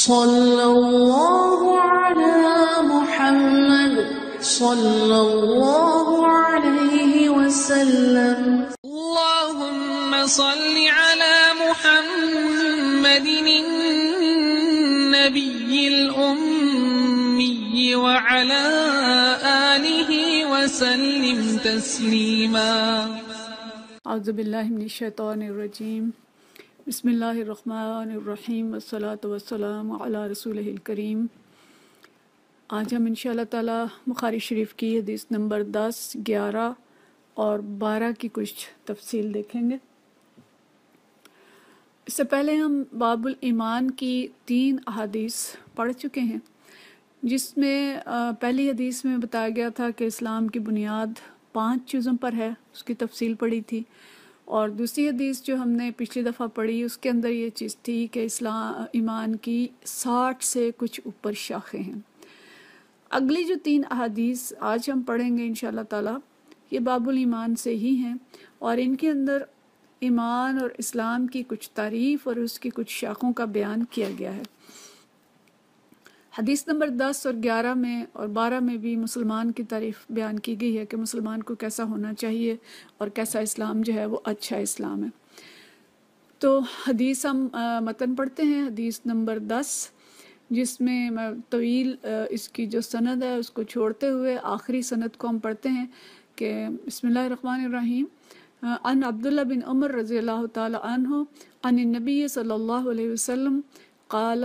صلی اللہ علی محمد صلی اللہ علیہ وسلم. اللهم صل على محمد النبي الأمي وعلى آله وسلم تسليما. اعوذ باللہ من الشیطان الرجیم. بسم اللہ الرحمن الرحیم والصلاة والسلام علی رسولہ الکریم. آج ہم انشاءاللہ تعالی بخاری شریف کی حدیث نمبر 10، 11 اور 12 کی کچھ تفصیل دیکھیں گے. اس سے پہلے ہم باب الایمان کی 3 احادیث پڑھ چکے ہیں، جس میں پہلی حدیث میں بتایا گیا تھا کہ اسلام کی بنیاد 5 چیزوں پر ہے، اس کی تفصیل پڑھی تھی. اور دوسری حدیث جو ہم نے پچھلی دفعہ پڑھی اس کے اندر یہ چیز تھی کہ ایمان کی 60 سے کچھ اوپر شاخیں ہیں. اگلی جو 3 احادیث آج ہم پڑھیں گے انشاءاللہ تعالی یہ باب الایمان سے ہی ہیں، اور ان کے اندر ایمان اور اسلام کی کچھ تعریف اور اس کی کچھ شاخوں کا بیان کیا گیا ہے. حدیث نمبر 10 اور 11 میں اور 12 میں بھی مسلمان کی تعریف بیان کی گئی ہے کہ مسلمان کو کیسا ہونا چاہیے اور کیسا اسلام جو ہے وہ اچھا اسلام ہے. تو حدیث ہم متن پڑھتے ہیں. حدیث نمبر 10 جس میں طویل اس کی جو سند ہے اس کو چھوڑتے ہوئے آخری سند کو ہم پڑھتے ہیں کہ بسم اللہ الرحمن الرحیم. عن عبداللہ بن عمر رضی اللہ تعالی عنہ عن النبی صلی اللہ علیہ وسلم قال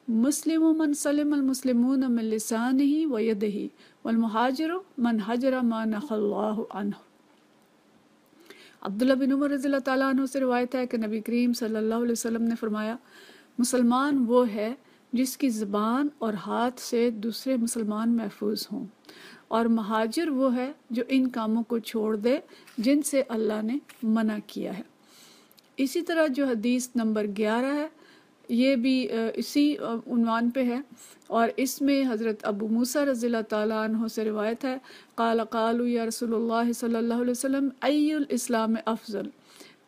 مسلم من سلم المسلمون من لسانہ ویدہ والمہاجر من حجر ما نہى اللہ عنہ. عبداللہ بن عمر رضی اللہ تعالیٰ عنہ سے روایت ہے کہ نبی کریم صلی اللہ علیہ وسلم نے فرمایا مسلمان وہ ہے جس کی زبان اور ہاتھ سے دوسرے مسلمان محفوظ ہوں، اور مہاجر وہ ہے جو ان کاموں کو چھوڑ دے جن سے اللہ نے منع کیا ہے. اسی طرح جو حدیث نمبر 11 ہے یہ بھی اسی عنوان پہ ہے، اور اس میں حضرت ابو موسیٰ رضی اللہ تعالیٰ عنہ سے روایت ہے قالوا یا رسول اللہ صلی اللہ علیہ وسلم ای الاسلام افضل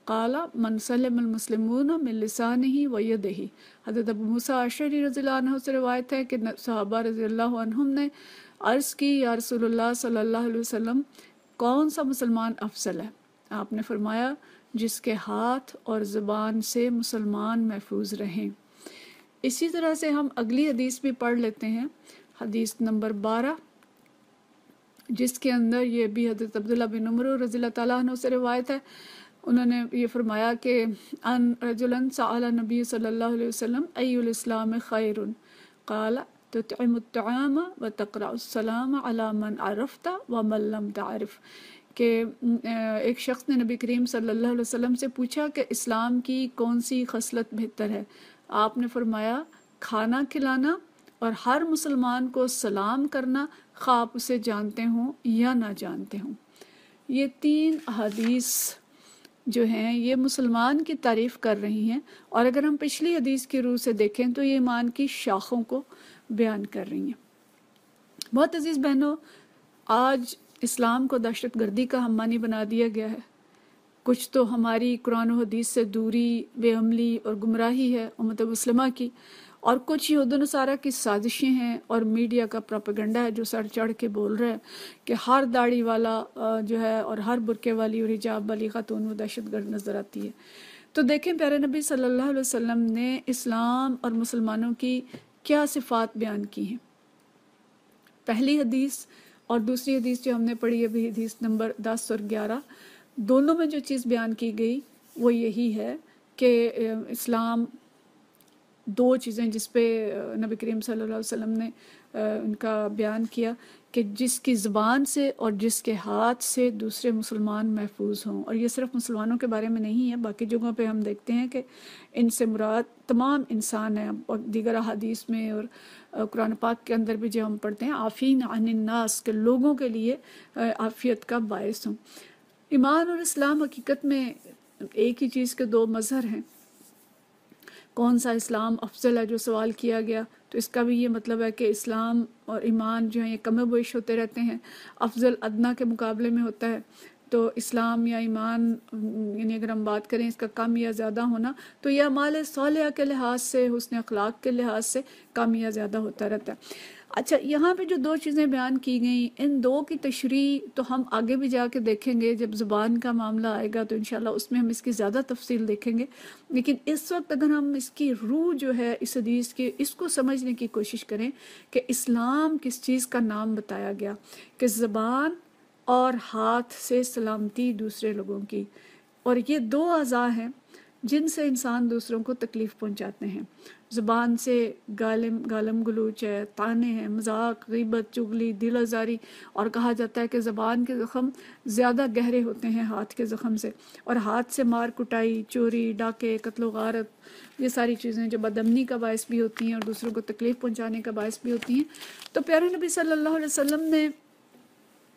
قال من سلم المسلمون من لسانہ ویدہ. حضرت ابو موسیٰ اشعری رضی اللہ عنہ سے روایت ہے کہ صحابہ رضی اللہ عنہم نے عرض کی یا رسول اللہ صلی اللہ علیہ وسلم کون سا مسلمان افضل ہے؟ آپ نے فرمایا جس کے ہاتھ اور زبان سے مسلمان محفوظ رہیں. اسی طرح سے ہم اگلی حدیث بھی پڑھ لیتے ہیں. حدیث نمبر 12 جس کے اندر یہ بھی حضرت عبداللہ بن عمر رضی اللہ تعالیٰ عنہ سے روایت ہے. انہوں نے یہ فرمایا کہ ان رجلا سأل نبی صلی اللہ علیہ وسلم ای الاسلام خیر قال تطعم الطعام وتقرأ السلام على من عرفت ومن لم تعرف. کہ ایک شخص نے نبی کریم صلی اللہ علیہ وسلم سے پوچھا کہ اسلام کی کون سی خصلت بہتر ہے؟ آپ نے فرمایا کھانا کھلانا اور ہر مسلمان کو سلام کرنا خواہ آپ اسے جانتے ہوں یا نہ جانتے ہوں. یہ 3 احادیث جو ہیں یہ مسلمان کی تعریف کر رہی ہیں، اور اگر ہم پچھلی حدیث کی روح سے دیکھیں تو یہ ایمان کی شاخوں کو بیان کر رہی ہیں. بہت عزیز بہنوں، آج اسلام کو دہشت گردی کا ہمانی بنا دیا گیا ہے. کچھ تو ہماری قرآن و حدیث سے دوری، بے عملی اور گمراہی ہے امت مسلمہ کی، اور کچھ یہود و نصارہ کی سازشیں ہیں اور میڈیا کا پروپیگنڈا ہے جو سر چڑھ کے بول رہا ہے کہ ہر داڑھی والا جو ہے اور ہر برقعے والی اور حجاب والی خاتون وہ دہشت گرد نظر آتی ہے. تو دیکھیں پیارے نبی صلی اللہ علیہ وسلم نے اسلام اور مسلمانوں کی کیا صفات بیان کی ہیں. پہلی حدیث اور دوسری حدیث جو ہم نے پڑھی ابھی حدیث نمبر 10 اور 11 دونوں میں جو چیز بیان کی گئی وہ یہی ہے کہ اسلام 2 چیزیں جس پہ نبی کریم صلی اللہ علیہ وسلم نے ان کا بیان کیا کہ جس کی زبان سے اور جس کے ہاتھ سے دوسرے مسلمان محفوظ ہوں. اور یہ صرف مسلمانوں کے بارے میں نہیں ہے، باقی جگہوں پہ ہم دیکھتے ہیں کہ ان سے مراد تمام انسان ہیں، اور دیگر احادیث میں اور قرآن پاک کے اندر بھی جو ہم پڑھتے ہیں عافین عن الناس کے لوگوں کے لیے عافیت کا باعث ہوں. ایمان اور اسلام حقیقت میں ایک ہی چیز کے 2 مظہر ہیں. کون سا اسلام افضل ہے جو سوال کیا گیا، تو اس کا بھی یہ مطلب ہے کہ اسلام اور ایمان جو ہیں یہ کم و بیش ہوتے رہتے ہیں، افضل ادنا کے مقابلے میں ہوتا ہے. تو اسلام یا ایمان یعنی اگر ہم بات کریں اس کا کم یا زیادہ ہونا تو یہ اعمال صالحہ کے لحاظ سے، حسن اخلاق کے لحاظ سے کم یا زیادہ ہوتا رہتا ہے۔ اچھا، یہاں پہ جو دو چیزیں بیان کی گئیں، ان دو کی تشریح تو ہم آگے بھی جا کے دیکھیں گے، جب زبان کا معاملہ آئے گا تو انشاءاللہ اس میں ہم اس کی زیادہ تفصیل دیکھیں گے، لیکن اس وقت اگر ہم اس کی روح جو ہے اس حدیث کی، اس کو سمجھنے کی کوشش کریں کہ اسلام کس چیز کا نام بتایا گیا، کہ زبان اور ہاتھ سے سلامتی دوسرے لوگوں کی، اور یہ دو اعضاء ہیں جن سے انسان دوسروں کو تکلیف پہنچاتے ہیں۔ زبان سے گالم گلوچ ہے، طعنے ہیں، مذاق، غیبت، چغلی، دل آزاری، اور کہا جاتا ہے کہ زبان کے زخم زیادہ گہرے ہوتے ہیں ہاتھ کے زخم سے، اور ہاتھ سے مار کٹائی، چوری، ڈاکے، قتل و غارت، یہ ساری چیزیں جو بدامنی کا باعث بھی ہوتی ہیں اور دوسروں کو تکلیف پہنچانے کا باعث بھی ہوتی ہیں۔ تو پیارے نبی صلی اللہ علیہ وسلم نے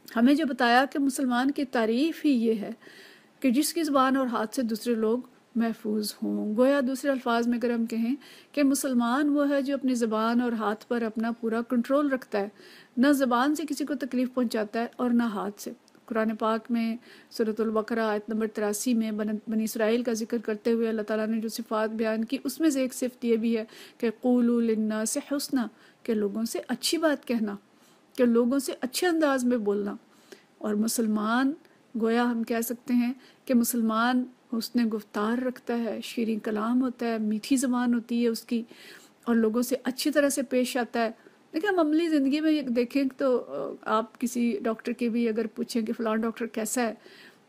ہمیں جو بتایا کہ مسلمان کی تعریف ہی یہ ہے کہ جس کی زبان اور ہاتھ سے دوسرے لوگ محفوظ ہوں۔ گویا دوسرے الفاظ میں اگر ہم کہیں کہ مسلمان وہ ہے جو اپنی زبان اور ہاتھ پر اپنا پورا کنٹرول رکھتا ہے، نہ زبان سے کسی کو تکلیف پہنچاتا ہے اور نہ ہاتھ سے۔ قرآن پاک میں سورۃ البقرہ آیت نمبر 83 میں بنی اسرائیل کا ذکر کرتے ہوئے اللہ تعالیٰ نے جو صفات بیان کی، اس میں سے ایک صفت یہ بھی ہے کہ قولوا للناس حسنا، کہ لوگوں سے اچھی بات کہنا، کہ لوگوں سے اچھے انداز میں بولنا۔ اور مسلمان گویا ہم کہہ سکتے ہیں کہ مسلمان حسن گفتار رکھتا ہے، شیریں کلام ہوتا ہے، میٹھی زبان ہوتی ہے اس کی، اور لوگوں سے اچھی طرح سے پیش آتا ہے۔ دیکھیں ہم عملی زندگی میں دیکھیں تو آپ کسی ڈاکٹر کے بھی اگر پوچھیں کہ فلاں ڈاکٹر کیسا ہے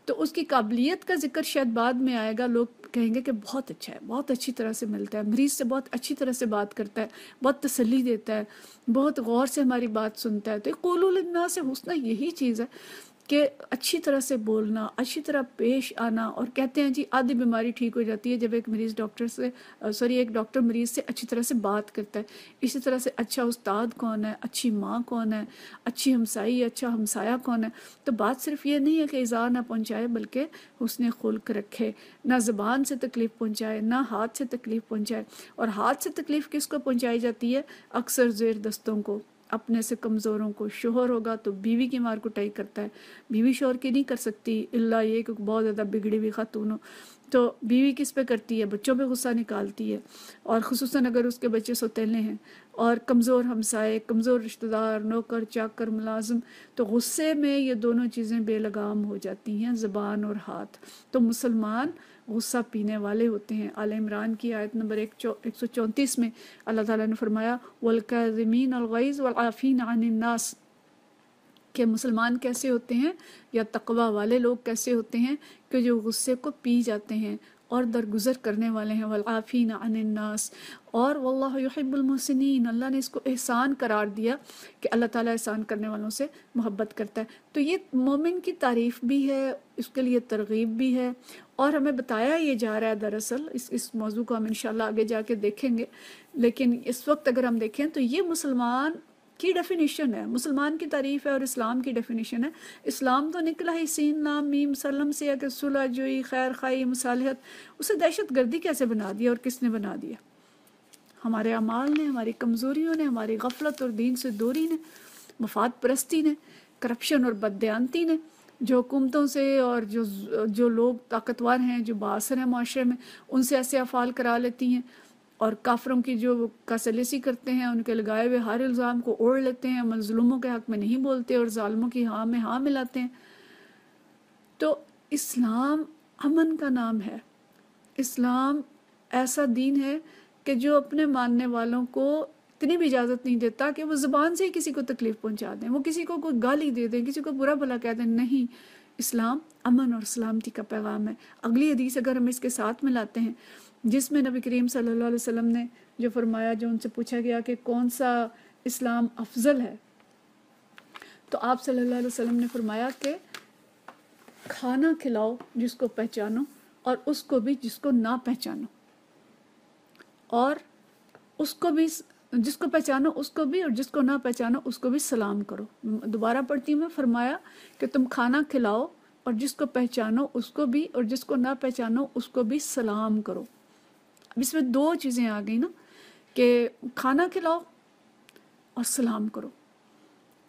تو اس کی قابلیت کا ذکر شاید بعد میں آئے گا، لوگ کہیں گے کہ بہت اچھا ہے، بہت اچھی طرح سے ملتا ہے، مریض سے بہت اچھی طرح سے بات کرتا ہے، بہت تسلی دیتا ہے، بہت غور سے ہماری بات سنتا ہے۔ تو قولوا للناس حسنا یہی چیز ہے کہ اچھی طرح سے بولنا، اچھی طرح پیش آنا، اور کہتے ہیں جی آدھی بیماری ٹھیک ہو جاتی ہے جب ایک ڈاکٹر مریض سے اچھی طرح سے بات کرتا ہے۔ اسی طرح سے اچھا استاد کون ہے، اچھی ماں کون ہے، اچھی ہمسائی، اچھا ہمسایہ کون ہے۔ تو بات صرف یہ نہیں ہے کہ ایذا نہ پہنچائے، بلکہ حسن خلق رکھے، نہ زبان سے تکلیف پہنچائے، نہ ہاتھ سے تکلیف پہنچائے۔ اور ہاتھ سے تکلیف کس کو پہنچائی جاتی ہے؟ اکثر زیر دستوں کو، اپنے سے کمزوروں کو۔ شوہر ہوگا تو بیوی کی مار کٹائی کرتا ہے، بیوی شوہر کی نہیں کر سکتی، اللہ یہ کہ بہت زیادہ بگڑی ہوئی خاتون ہو تو بیوی کس پہ کرتی ہے؟ بچوں پہ غصہ نکالتی ہے، اور خصوصاً اگر اس کے بچے سوتیلے ہیں، اور کمزور ہمسائے، کمزور رشتہ دار، نوکر چاکر، ملازم، تو غصے میں یہ دونوں چیزیں بے لگام ہو جاتی ہیں، زبان اور ہاتھ۔ تو مسلمان غصہ پینے والے ہوتے ہیں۔ آل عمران کی آیت نمبر 134 میں اللہ تعالیٰ نے فرمایا وَالْكَاظِمِينَ الْغَيْظَ وَالْعَافِينَ عَنِ النَّاسِ، کہ مسلمان کیسے ہوتے ہیں، یا تقوی والے لوگ کیسے ہوتے ہیں کہ جو غصے کو پی جاتے ہیں اور درگزر کرنے والے ہیں۔ والعافین عن الناس، اور واللہ یحب المحسنین، اللہ نے اس کو احسان قرار دیا کہ اللہ تعالیٰ احسان کرنے والوں سے محبت کرتا ہے۔ تو یہ مومن کی تعریف بھی ہے، اس کے لیے ترغیب بھی ہے، اور ہمیں بتایا یہ جا رہا ہے دراصل اس موضوع کو ہم انشاءاللہ آگے جا کے دیکھیں گے، لیکن اس وقت اگر ہم دیکھیں تو یہ مسلمان کی ڈیفینیشن ہے، مسلمان کی تعریف ہے اور اسلام کی ڈیفینیشن ہے۔ اسلام تو نکلا ہی سین لام میم سلم سے، کہ صلح جوئی، خیر خواہی، مصالحت۔ اسے دہشت گردی کیسے بنا دیا اور کس نے بنا دیا؟ ہمارے اعمال نے، ہماری کمزوریوں نے، ہماری غفلت اور دین سے دوری نے، مفاد پرستی نے، کرپشن اور بددیانتی نے، جو حکومتوں سے اور جو لوگ طاقتور ہیں، جو بااثر ہیں معاشرے میں، ان سے ایسے افعال کرا لیتی ہیں، اور کافروں کی جو کاسلیسی کرتے ہیں، ان کے لگائے ہوئے ہر الزام کو اوڑھ لیتے ہیں، مظلوموں کے حق میں نہیں بولتے اور ظالموں کی ہاں میں ہاں ملاتے ہیں۔ تو اسلام امن کا نام ہے، اسلام ایسا دین ہے کہ جو اپنے ماننے والوں کو اتنی بھی اجازت نہیں دیتا کہ وہ زبان سے ہی کسی کو تکلیف پہنچا دیں، وہ کسی کو کوئی گالی دے دیں، کسی کو برا بھلا کہہ دیں۔ نہیں، اسلام امن اور سلامتی کا پیغام ہے۔ اگلی حدیث اگر ہم اس کے ساتھ ملاتے ہیں، جس میں نبی کریم صلی اللہ علیہ وسلم نے جو فرمایا، جو ان سے پوچھا گیا کہ کون سا اسلام افضل ہے، تو آپ صلی اللہ علیہ وسلم نے فرمایا کہ کھانا کھلاؤ جس کو پہچانو، اور اس کو بھی جس کو نہ پہچانو، اور اس کو بھی جس کو پہچانو اس کو بھی، اور جس کو نہ پہچانو اس کو بھی سلام کرو۔ دوبارہ پڑھتی ہوں میں، فرمایا کہ تم کھانا کھلاؤ اور جس کو پہچانو اس کو بھی، اور جس کو نہ پہچانو اس کو بھی سلام کرو۔ اب اس میں دو چیزیں آ گئی نا، کہ کھانا کھلاؤ اور سلام کرو۔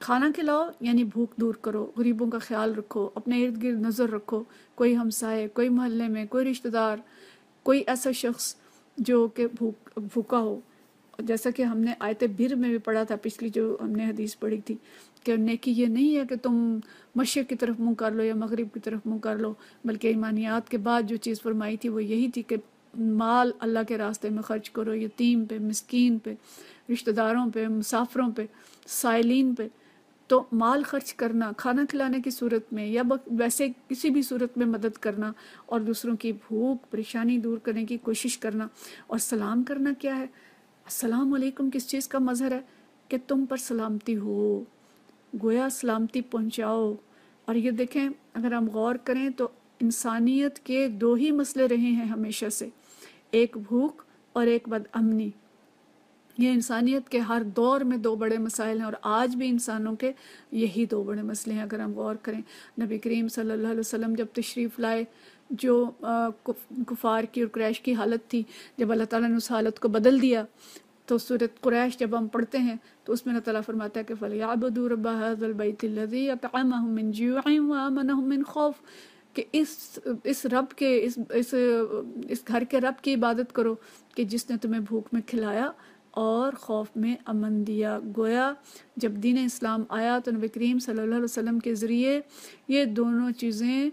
کھانا کھلاؤ یعنی بھوک دور کرو، غریبوں کا خیال رکھو، اپنے ارد گرد نظر رکھو، کوئی ہمسائے، کوئی محلے میں کوئی رشتہ دار، کوئی ایسا شخص جو کہ بھوکا ہو۔ جیسا کہ ہم نے آیت بر میں بھی پڑھا تھا، پچھلی جو ہم نے حدیث پڑھی تھی، کہ نیکی یہ نہیں ہے کہ تم مشرق کی طرف منہ کر لو یا مغرب کی طرف منہ کر لو، بلکہ ایمانیات کے بعد جو چیز فرمائی تھی وہ یہی تھی کہ مال اللہ کے راستے میں خرچ کرو، یتیم پہ، مسکین پہ، رشتہ داروں پہ، مسافروں پہ، سائلین پہ۔ تو مال خرچ کرنا، کھانا کھلانے کی صورت میں یا ویسے کسی بھی صورت میں مدد کرنا، اور دوسروں کی بھوک پریشانی دور کرنے کی کوشش کرنا۔ اور سلام کرنا کیا ہے؟ السلام علیکم کس چیز کا مظہر ہے؟ کہ تم پر سلامتی ہو، گویا سلامتی پہنچاؤ۔ اور یہ دیکھیں اگر ہم غور کریں تو انسانیت کے دو ہی مسئلے رہے ہیں ہمیشہ سے، ایک بھوک اور ایک بد امنی۔ یہ انسانیت کے ہر دور میں دو بڑے مسائل ہیں، اور آج بھی انسانوں کے یہی دو بڑے مسئلے ہیں اگر ہم غور کریں۔ نبی کریم صلی اللہ علیہ وسلم جب تشریف لائے، جو کفار کی اور قریش کی حالت تھی، جب اللہ تعالیٰ نے اس حالت کو بدل دیا، تو سورۃ قریش جب ہم پڑھتے ہیں تو اس میں اللہ تعالیٰ فرماتا ہے کہ فَلْيَعْبُدُوا رَبَّ هَذَا الْبَيْتِ الَّذِي أَطْعَمَهُم مِّن جُوعٍ وَآمَنَهُم مِّن خَوْفٍ، کہ اس رب کے اس گھر کے رب کی عبادت کرو کہ جس نے تمہیں بھوک میں کھلایا اور خوف میں امن دیا۔ گویا جب دین اسلام آیا تو نبی کریم صلی اللہ علیہ وسلم کے ذریعے یہ دونوں چیزیں،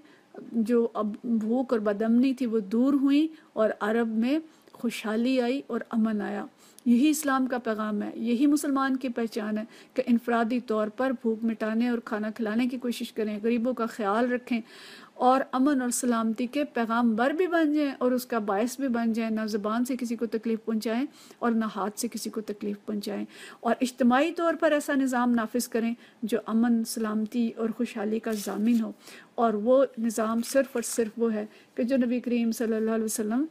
جو اب بھوک اور بدامنی تھی، وہ دور ہوئیں اور عرب میں خوشحالی آئی اور امن آیا۔ یہی اسلام کا پیغام ہے، یہی مسلمان کی پہچان ہے کہ انفرادی طور پر بھوک مٹانے اور کھانا کھلانے کی کوشش کریں، غریبوں کا خیال رکھیں، اور امن اور سلامتی کے پیغام بر بھی بن جائیں اور اس کا باعث بھی بن جائیں، نہ زبان سے کسی کو تکلیف پہنچائیں اور نہ ہاتھ سے کسی کو تکلیف پہنچائیں، اور اجتماعی طور پر ایسا نظام نافذ کریں جو امن، سلامتی اور خوشحالی کا ضامن ہو۔ اور وہ نظام صرف اور صرف وہ ہے کہ جو نبی کریم صلی اللہ علیہ وسلم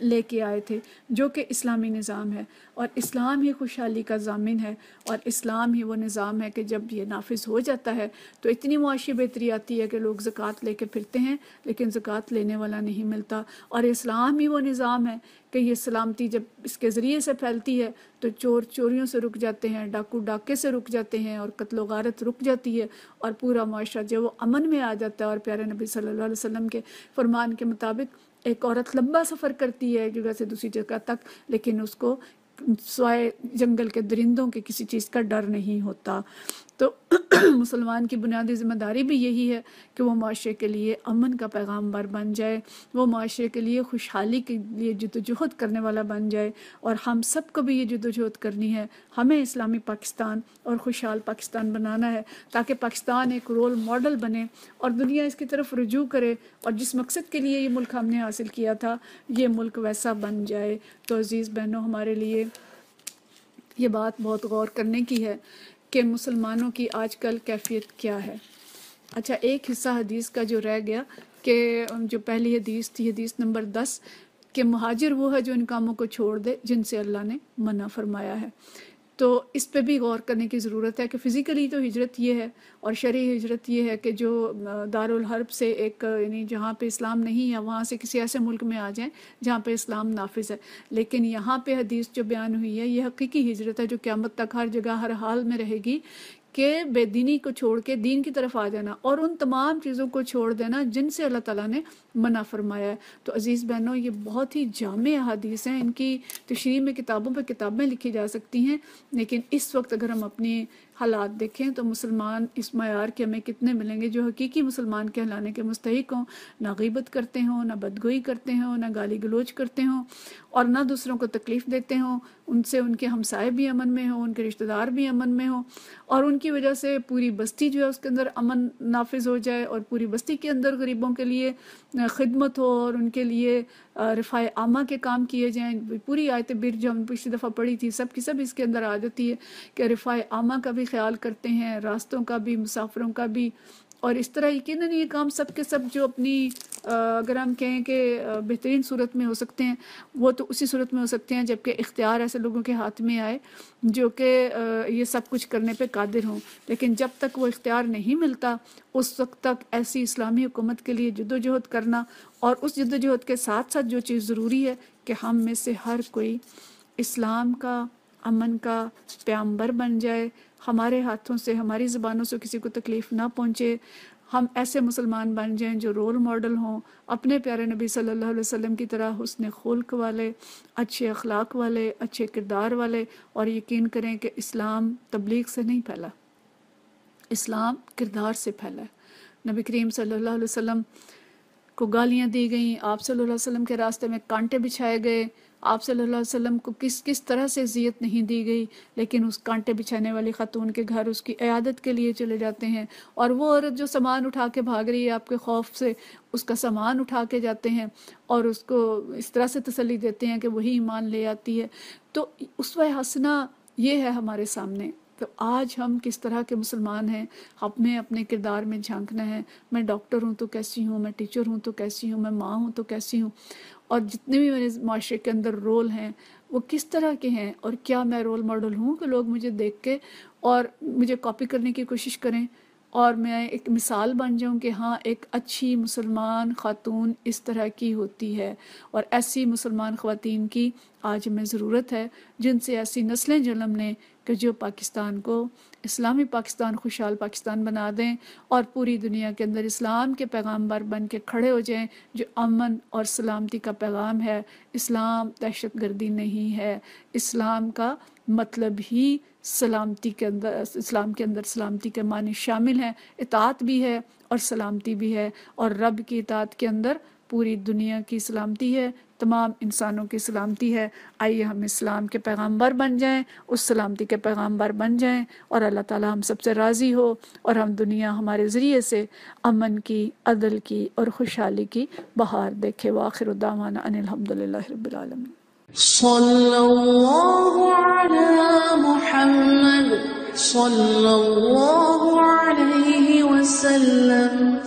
لے کے آئے تھے، جو کہ اسلامی نظام ہے، اور اسلام ہی خوشحالی کا ضامن ہے، اور اسلام ہی وہ نظام ہے کہ جب یہ نافذ ہو جاتا ہے تو اتنی معاشی بہتری آتی ہے کہ لوگ زکوٰۃ لے کے پھرتے ہیں لیکن زکوٰۃ لینے والا نہیں ملتا۔ اور اسلام ہی وہ نظام ہے کہ یہ سلامتی جب اس کے ذریعے سے پھیلتی ہے تو چور چوریوں سے رک جاتے ہیں، ڈاکو ڈاکے سے رک جاتے ہیں، اور قتل و غارت رک جاتی ہے، اور پورا معاشرہ جو وہ امن میں آ جاتا ہے۔ اور پیارے نبی صلی اللہ علیہ وسلم کے فرمان کے مطابق ایک عورت لمبا سفر کرتی ہے ایک جگہ سے دوسری جگہ تک، لیکن اس کو سوائے جنگل کے درندوں کے کسی چیز کا ڈر نہیں ہوتا۔ تو مسلمان کی بنیادی ذمہ داری بھی یہی ہے کہ وہ معاشرے کے لیے امن کا پیغام بر بن جائے، وہ معاشرے کے لیے خوشحالی کے لیے جدوجہد کرنے والا بن جائے، اور ہم سب کو بھی یہ جدوجہد کرنی ہے۔ ہمیں اسلامی پاکستان اور خوشحال پاکستان بنانا ہے تاکہ پاکستان ایک رول ماڈل بنے اور دنیا اس کی طرف رجوع کرے، اور جس مقصد کے لیے یہ ملک ہم نے حاصل کیا تھا یہ ملک ویسا بن جائے۔ تو عزیز بہنوں، ہمارے لیے یہ بات بہت غور کرنے کی ہے کہ مسلمانوں کی آج کل کیفیت کیا ہے۔ اچھا، ایک حصہ حدیث کا جو رہ گیا کہ جو پہلی حدیث تھی، حدیث نمبر 10، کہ مہاجر وہ ہے جو ان کاموں کو چھوڑ دے جن سے اللہ نے منع فرمایا ہے۔ تو اس پہ بھی غور کرنے کی ضرورت ہے کہ فزیکلی تو ہجرت یہ ہے، اور شرعی ہجرت یہ ہے کہ جو دارالحرب سے ایک یعنی جہاں پہ اسلام نہیں ہے وہاں سے کسی ایسے ملک میں آ جائیں جہاں پہ اسلام نافذ ہے۔ لیکن یہاں پہ حدیث جو بیان ہوئی ہے یہ حقیقی ہجرت ہے جو قیامت تک ہر جگہ ہر حال میں رہے گی، کہ بے دینی کو چھوڑ کے دین کی طرف آ جانا اور ان تمام چیزوں کو چھوڑ دینا جن سے اللہ تعالیٰ نے منع فرمایا ہے۔ تو عزیز بہنوں، یہ بہت ہی جامع احادیث ہیں، ان کی تشریح میں کتابوں پہ کتابیں لکھی جا سکتی ہیں، لیکن اس وقت اگر ہم اپنی حالات دیکھیں تو مسلمان اس معیار کے ہمیں کتنے ملیں گے جو حقیقی مسلمان کہلانے کے مستحق ہوں، نہ غیبت کرتے ہوں، نہ بدگوئی کرتے ہوں، نہ گالی گلوچ کرتے ہوں، اور نہ دوسروں کو تکلیف دیتے ہوں، ان سے ان کے ہمسائے بھی امن میں ہوں، ان کے رشتہ دار بھی امن میں ہوں، اور ان کی وجہ سے پوری بستی جو ہے اس کے اندر امن نافذ ہو جائے، اور پوری بستی کے اندر غریبوں کے لیے خدمت ہو اور ان کے لیے رفاع عامہ کے کام کیے جائیں۔ پوری آیت بر جو ہم پچھلی دفعہ پڑھی تھی سب کی سب اس کے اندر آ جاتی ہے کہ رفاع عامہ کا بھی خیال کرتے ہیں، راستوں کا بھی، مسافروں کا بھی، اور اس طرح یقیناً یہ کام سب کے سب جو اپنی اگر ہم کہیں کہ بہترین صورت میں ہو سکتے ہیں وہ تو اسی صورت میں ہو سکتے ہیں جبکہ اختیار ایسے لوگوں کے ہاتھ میں آئے جو کہ یہ سب کچھ کرنے پہ قادر ہوں۔ لیکن جب تک وہ اختیار نہیں ملتا اس وقت تک ایسی اسلامی حکومت کے لیے جدوجہد کرنا، اور اس جدوجہد کے ساتھ ساتھ جو چیز ضروری ہے کہ ہم میں سے ہر کوئی اسلام کا امن کا پیغمبر بن جائے، ہمارے ہاتھوں سے ہماری زبانوں سے کسی کو تکلیف نہ پہنچے، ہم ایسے مسلمان بن جائیں جو رول ماڈل ہوں، اپنے پیارے نبی صلی اللہ علیہ وسلم کی طرح حسن خلق والے، اچھے اخلاق والے، اچھے کردار والے. اور یقین کریں کہ اسلام تبلیغ سے نہیں پھیلا، اسلام کردار سے پھیلا ہے. نبی کریم صلی اللہ علیہ وسلم کو گالیاں دی گئیں، آپ صلی اللہ علیہ وسلم کے راستے میں کانٹے بچھائے گئے، آپ صلی اللہ علیہ وسلم کو کس طرح سے اذیت نہیں دی گئی، لیکن اس کانٹے بچھانے والی خاتون کے گھر اس کی عیادت کے لیے چلے جاتے ہیں. اور وہ عورت جو سامان اٹھا کے بھاگ رہی ہے آپ کے خوف سے، اس کا سامان اٹھا کے جاتے ہیں اور اس کو اس طرح سے تسلی دیتے ہیں کہ وہی ایمان لے آتی ہے. تو اسوہ حسنہ یہ ہے ہمارے سامنے. تو آج ہم کس طرح کے مسلمان ہیں، ہمیں اپنے کردار میں جھانکنا ہے. میں ڈاکٹر ہوں تو کیسی ہوں، میں ٹیچر ہوں تو کیسی ہوں، میں ماں ہوں تو کیسی ہوں، اور جتنے بھی میرے معاشرے کے اندر رول ہیں وہ کس طرح کے ہیں، اور کیا میں رول ماڈل ہوں کہ لوگ مجھے دیکھ کے اور مجھے کاپی کرنے کی کوشش کریں اور میں ایک مثال بن جاؤں کہ ہاں ایک اچھی مسلمان خاتون اس طرح کی ہوتی ہے. اور ایسی مسلمان خواتین کی آج ہمیں ضرورت ہے جن سے ایسی نسلیں جنم لیں کہ جو پاکستان کو اسلامی پاکستان، خوشحال پاکستان بنا دیں اور پوری دنیا کے اندر اسلام کے پیغامبر بن کے کھڑے ہو جائیں جو امن اور سلامتی کا پیغام ہے. اسلام دہشت گردی نہیں ہے، اسلام کا مطلب ہی سلامتی کے اندر، اسلام کے اندر سلامتی کے معنی شامل ہیں، اطاعت بھی ہے اور سلامتی بھی ہے. اور رب کی اطاعت کے اندر پوری دنیا کی سلامتی ہے، تمام انسانوں کی سلامتی ہے. آئیے ہم اسلام کے پیغامبر بن جائیں، اس سلامتی کے پیغامبر بن جائیں، اور اللہ تعالی ہم سب سے راضی ہو اور ہم دنیا ہمارے ذریعے سے امن کی، عدل کی اور خوشحالی کی بہار دیکھے. وآخر دعوانا ان الحمدللہ رب العالمین. صلی اللہ علی محمد صلی اللہ علیہ وسلم.